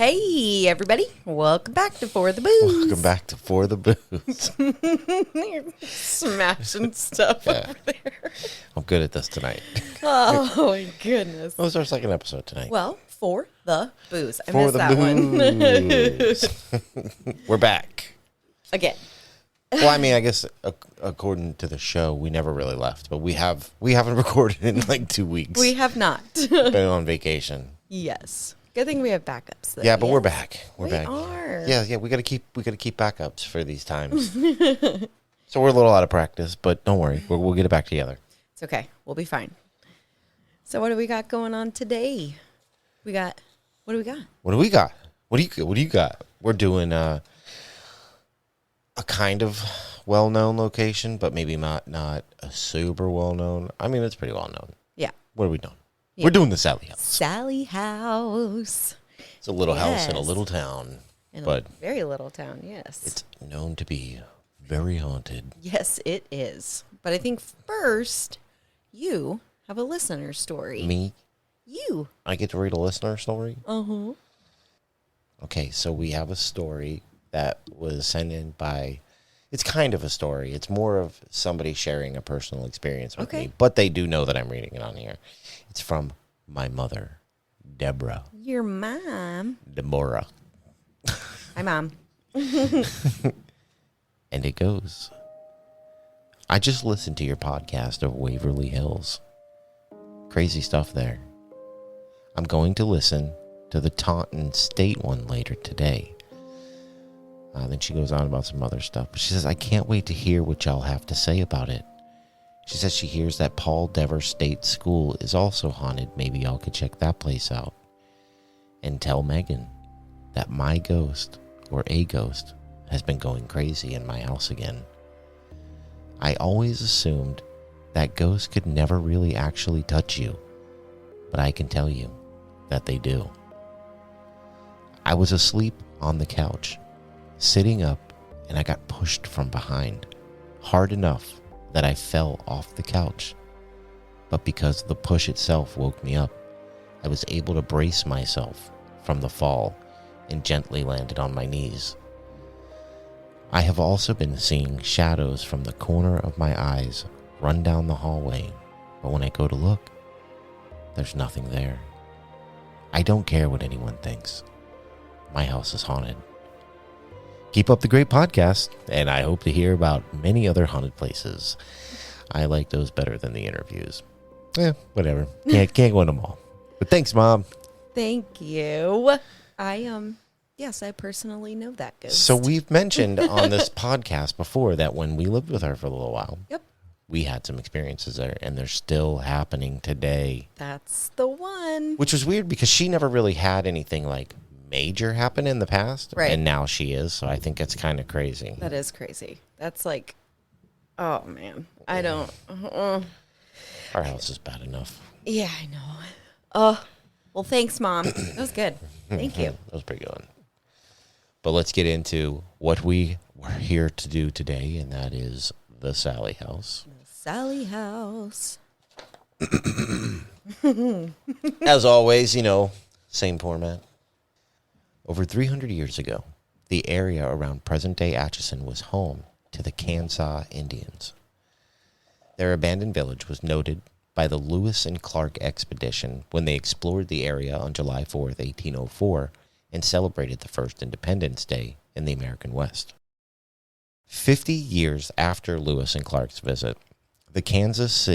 Hey, everybody. Welcome back to For the Booze. Welcome back to For the Booze. You're smashing stuff over there. I'm good at this tonight. Oh, my goodness. What was our second episode tonight? Well, For the Booze. I For missed the that Booze. We're back. Again. Well, I mean, I guess according to the show, we never really left, but we haven't recorded in like 2 weeks. We have not. Been on vacation. Yes. Good thing we have backups, though. Yeah, but yes. we're back. We're We back. are. Yeah. We gotta keep backups for these times. So we're a little out of practice, but don't worry, we'll get it back together. It's okay. We'll be fine. So what do we got going on today? What do we got? What do we got? What do you got? We're doing a kind of well-known location, but maybe not a super well-known. I mean, it's pretty well-known. Yeah. What are we doing? Yeah. We're doing the Sallie House. Sallie House. It's a little house in a Yes. little town, In but a very little town, yes. it's known to be very haunted. Yes, it is. But I think first, you have a listener story. Me? You. I get to read a listener story? Uh-huh. Okay, so we have a story that was sent in by... It's kind of a story. It's more of somebody sharing a personal experience with me, but they do know that I'm reading it on here. It's from my mother, Deborah. Your mom. Deborah. Hi, Mom. And it goes, I just listened to your podcast of Waverly Hills. Crazy stuff there. I'm going to listen to the Taunton State one later today. Then she goes on about some other stuff. But she says, I can't wait to hear what y'all have to say about it. She says she hears that Paul Dever State School is also haunted. Maybe y'all could check that place out. And tell Megan that my ghost, or a ghost, has been going crazy in my house again. I always assumed that ghosts could never really actually touch you, but I can tell you that they do. I was asleep on the couch, sitting up, and I got pushed from behind, hard enough that I fell off the couch. But because the push itself woke me up, I was able to brace myself from the fall and gently landed on my knees. I have also been seeing shadows from the corner of my eyes run down the hallway, but when I go to look, there's nothing there. I don't care what anyone thinks. My house is haunted. Keep up the great podcast, and I hope to hear about many other haunted places. I like those better than the interviews. Whatever. Can't win them all. But thanks, Mom. Thank you. Yes, I personally know that ghost. So we've mentioned on this podcast before that when we lived with her for a little while, Yep. we had some experiences there, and they're still happening today. That's the one. Which was weird because she never really had anything like major happen in the past, Right. and now she is, so I think it's kind of crazy. That is crazy. That's like, oh, man. I don't. Our house is bad enough. Yeah, I know. Well, thanks, Mom. That was good. Thank you. That was pretty good. But let's get into what we were here to do today, and that is the Sallie House. Sallie House. As always, same format. Over 300 years ago, the area around present-day Atchison was home to the Kansas Indians. Their abandoned village was noted by the Lewis and Clark expedition when they explored the area on July 4th, 1804, and celebrated the first Independence Day in the American West. 50 years after Lewis and Clark's visit, the Kansas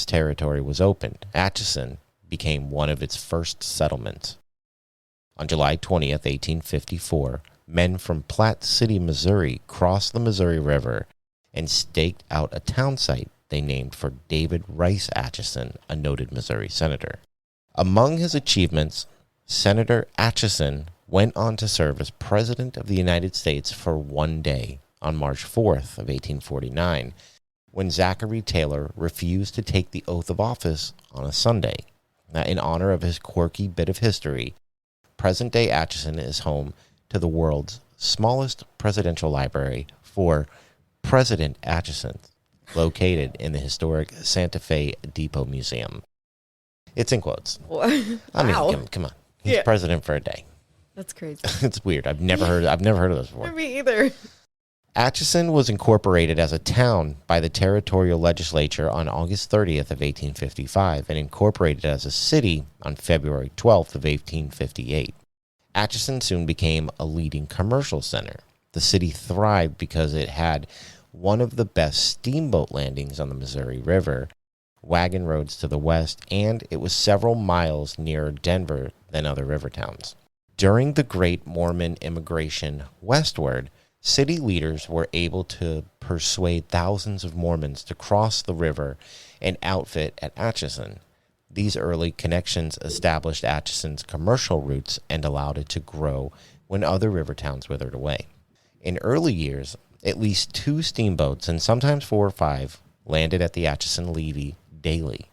Territory was opened. Atchison became one of its first settlements. On July 20th, 1854, men from Platte City, Missouri crossed the Missouri River and staked out a town site they named for David Rice Atchison, a noted Missouri senator. Among his achievements, Senator Atchison went on to serve as President of the United States for one day on March 4th of 1849, when Zachary Taylor refused to take the oath of office on a Sunday. Now, in honor of his quirky bit of history, present-day Atchison is home to the world's smallest presidential library for President Atchison, located in the historic Santa Fe Depot Museum. It's in quotes. Wow. I mean, come on. He's president for a day. That's crazy. It's weird. I've never heard of this before. Me either. Atchison was incorporated as a town by the territorial legislature on August 30th of 1855 and incorporated as a city on February 12th of 1858. Atchison soon became a leading commercial center. The city thrived because it had one of the best steamboat landings on the Missouri River, wagon roads to the west, and it was several miles nearer Denver than other river towns. During the Great Mormon Immigration westward, city leaders were able to persuade thousands of Mormons to cross the river and outfit at Atchison. These early connections established Atchison's commercial roots and allowed it to grow when other river towns withered away. In early years, at least 2 steamboats, and sometimes 4 or 5, landed at the Atchison levee daily.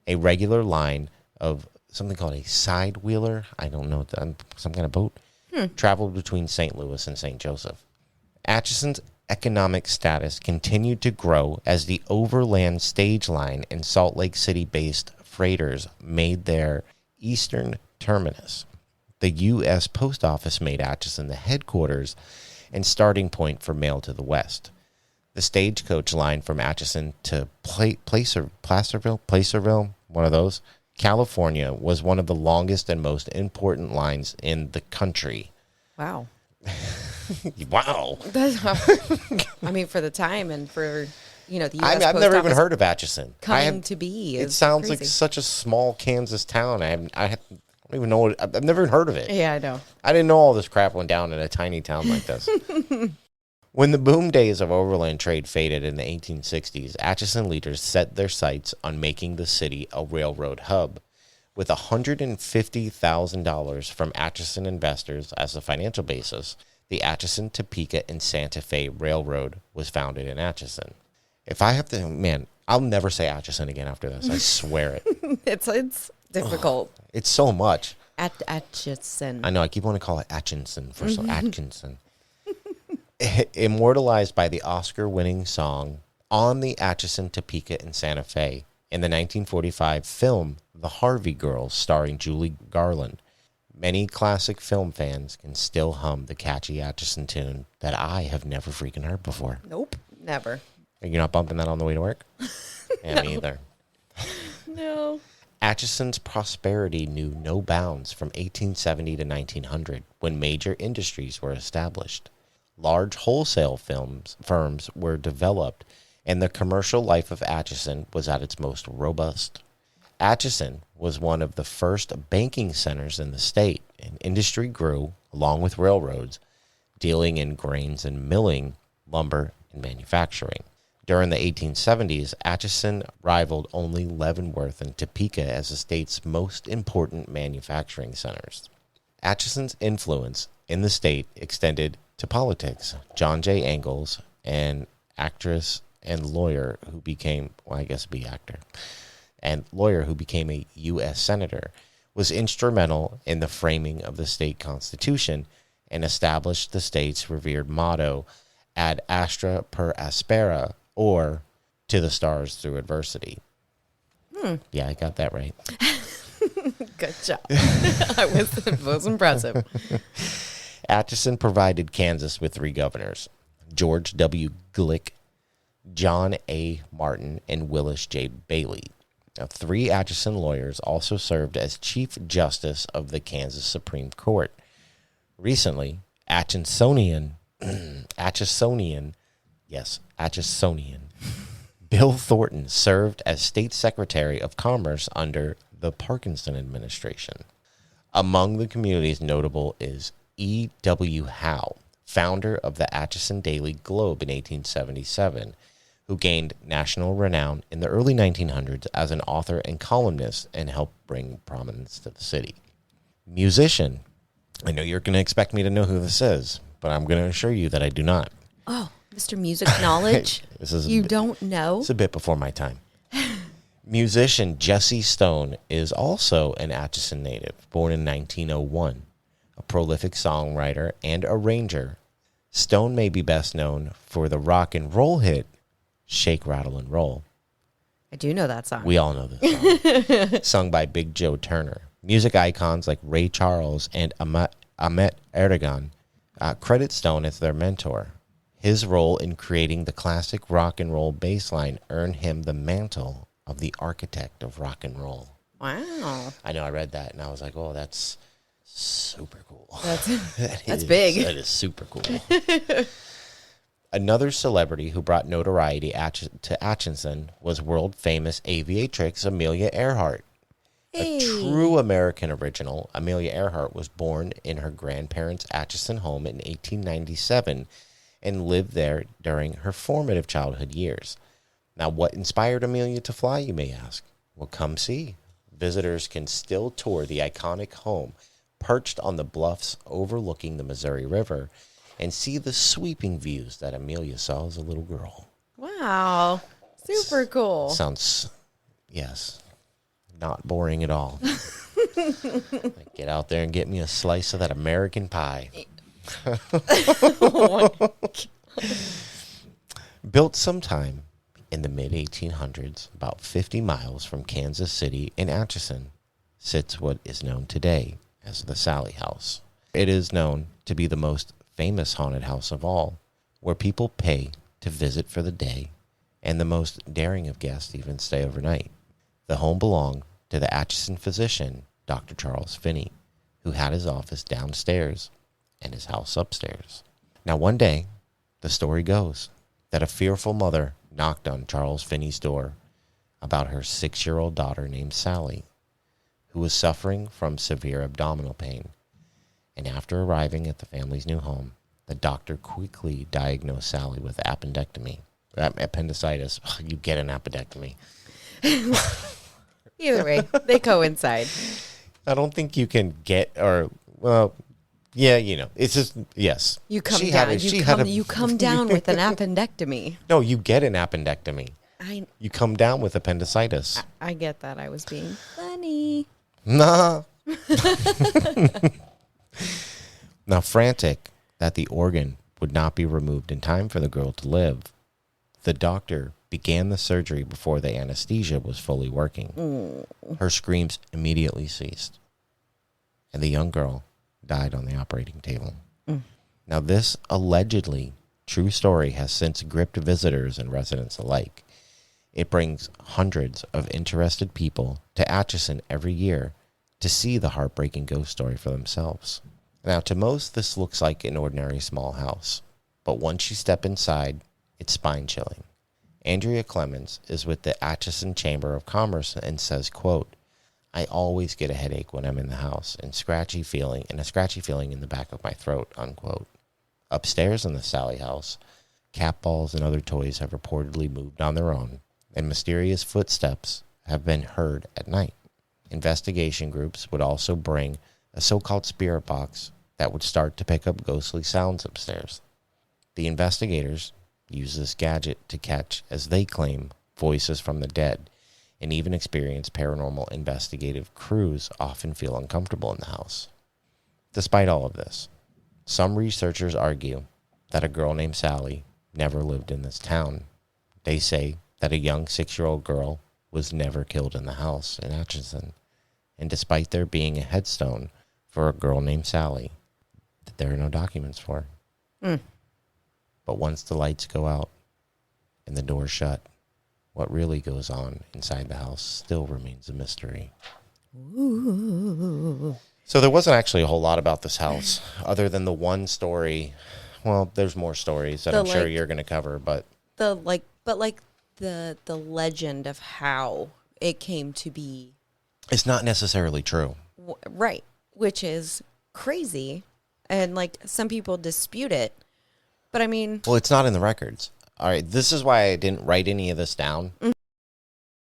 A regular line of something called a side wheeler, I don't know, some kind of boat, traveled between St. Louis and St. Joseph. Atchison's economic status continued to grow as the overland stage line and Salt Lake City-based freighters made their eastern terminus. The U.S. Post Office made Atchison the headquarters and starting point for mail to the west. The stagecoach line from Atchison to Placerville, one of those, California, was one of the longest and most important lines in the country. Wow. Wow. I mean, for the time and for, the U.S. I've never even heard of Atchison. Coming to be. It sounds crazy. like such a small Kansas town. I don't even know. I've never even heard of it. Yeah, I know. I didn't know all this crap went down in a tiny town like this. When the boom days of overland trade faded in the 1860s, Atchison leaders set their sights on making the city a railroad hub. With $150,000 from Atchison investors as a financial basis, the Atchison, Topeka, and Santa Fe Railroad was founded in Atchison. If I have to, man, I'll never say Atchison again after this. I swear it. It's difficult. It's so much. Atchison. I know. I keep wanting to call it Atchison for some Atkinson. Immortalized by the Oscar-winning song On the Atchison, Topeka, and Santa Fe in the 1945 film The Harvey Girls, starring Julie Garland. Many classic film fans can still hum the catchy Atchison tune that I have never freaking heard before. Nope, never. You're not bumping that on the way to work? Yeah, No. me either. No. Atchison's prosperity knew no bounds from 1870 to 1900, when major industries were established. Large wholesale firms were developed, and the commercial life of Atchison was at its most robust. Atchison was one of the first banking centers in the state, and industry grew, along with railroads, dealing in grains and milling, lumber, and manufacturing. During the 1870s, Atchison rivaled only Leavenworth and Topeka as the state's most important manufacturing centers. Atchison's influence in the state extended to politics. John J. Ingalls, an actress and lawyer who became, lawyer who became a U.S. Senator, was instrumental in the framing of the state constitution and established the state's revered motto, Ad Astra per Aspera, or to the stars through adversity. Yeah, I got that right. Good job. It was impressive. Atchison provided Kansas with 3 governors, George W. Glick, John A. Martin, and Willis J. Bailey. Now, 3 Atchison lawyers also served as Chief Justice of the Kansas Supreme Court. Recently, Atchisonian, Bill Thornton served as State Secretary of Commerce under the Parkinson administration. Among the community's notable is E. W. Howe, founder of the Atchison Daily Globe in 1877, who gained national renown in the early 1900s as an author and columnist and helped bring prominence to the city. Musician. I know you're going to expect me to know who this is, but I'm going to assure you that I do not. Oh, Mr. Music Knowledge? Don't know? It's a bit before my time. Musician Jesse Stone is also an Atchison native, born in 1901. A prolific songwriter and arranger, Stone may be best known for the rock and roll hit Shake, Rattle, and Roll. I do know that song. We all know this song. Sung by Big Joe Turner. Music icons like Ray Charles and Ahmet Erdogan, credit Stone as their mentor. His role in creating the classic rock and roll bass line earned him the mantle of the architect of rock and roll. Wow. I know, I read that and I was like, oh, that's super cool. That's big. That is super cool. Another celebrity who brought notoriety to Atchison was world-famous aviatrix Amelia Earhart. Hey. A true American original, Amelia Earhart was born in her grandparents' Atchison home in 1897 and lived there during her formative childhood years. Now, what inspired Amelia to fly, you may ask? Well, come see. Visitors can still tour the iconic home perched on the bluffs overlooking the Missouri River and see the sweeping views that Amelia saw as a little girl. Wow. Super cool. Sounds, yes, not boring at all. Like, get out there and get me a slice of that American pie. Built sometime in the mid-1800s, about 50 miles from Kansas City in Atchison, sits what is known today as the Sallie House. It is known to be the most famous haunted house of all, where people pay to visit for the day, and the most daring of guests even stay overnight. The home belonged to the Atchison physician, Dr. Charles Finney, who had his office downstairs and his house upstairs. Now, one day, the story goes that a fearful mother knocked on Charles Finney's door about her 6-year-old daughter named Sallie, who was suffering from severe abdominal pain. And after arriving at the family's new home, the doctor quickly diagnosed Sallie with appendectomy. Appendicitis. You get an appendectomy. Either way, they coincide. I don't think you can get, or, well, yeah, you know, it's just, yes. You come down. You come down with an appendectomy. No, you get an appendectomy. I You come down with appendicitis. I get that. I was being funny. Nah. Now, frantic that the organ would not be removed in time for the girl to live, the doctor began the surgery before the anesthesia was fully working. Her screams immediately ceased, and the young girl died on the operating table. Now, this allegedly true story has since gripped visitors and residents alike. It brings hundreds of interested people to Atchison every year to see the heartbreaking ghost story for themselves. Now, to most, this looks like an ordinary small house, but once you step inside, it's spine-chilling. Andrea Clemens is with the Atchison Chamber of Commerce and says, quote, "I always get a headache when I'm in the house and a scratchy feeling in the back of my throat," unquote. Upstairs in the Sallie House, cat balls and other toys have reportedly moved on their own, and mysterious footsteps have been heard at night. Investigation groups would also bring a so-called spirit box that would start to pick up ghostly sounds upstairs. The investigators use this gadget to catch, as they claim, voices from the dead, and even experienced paranormal investigative crews often feel uncomfortable in the house. Despite all of this, some researchers argue that a girl named Sallie never lived in this town. They say that a young 6-year-old girl was never killed in the house in Atchison, and despite there being a headstone for a girl named Sallie, that there are no documents for. But once the lights go out and the doors shut, what really goes on inside the house still remains a mystery. Ooh. So there wasn't actually a whole lot about this house other than the one story. Well, there's more stories that I'm sure you're going to cover, but the legend of how it came to be. It's not necessarily true. Right. Which is crazy. And like some people dispute it. But I mean, well, it's not in the records. All right. This is why I didn't write any of this down.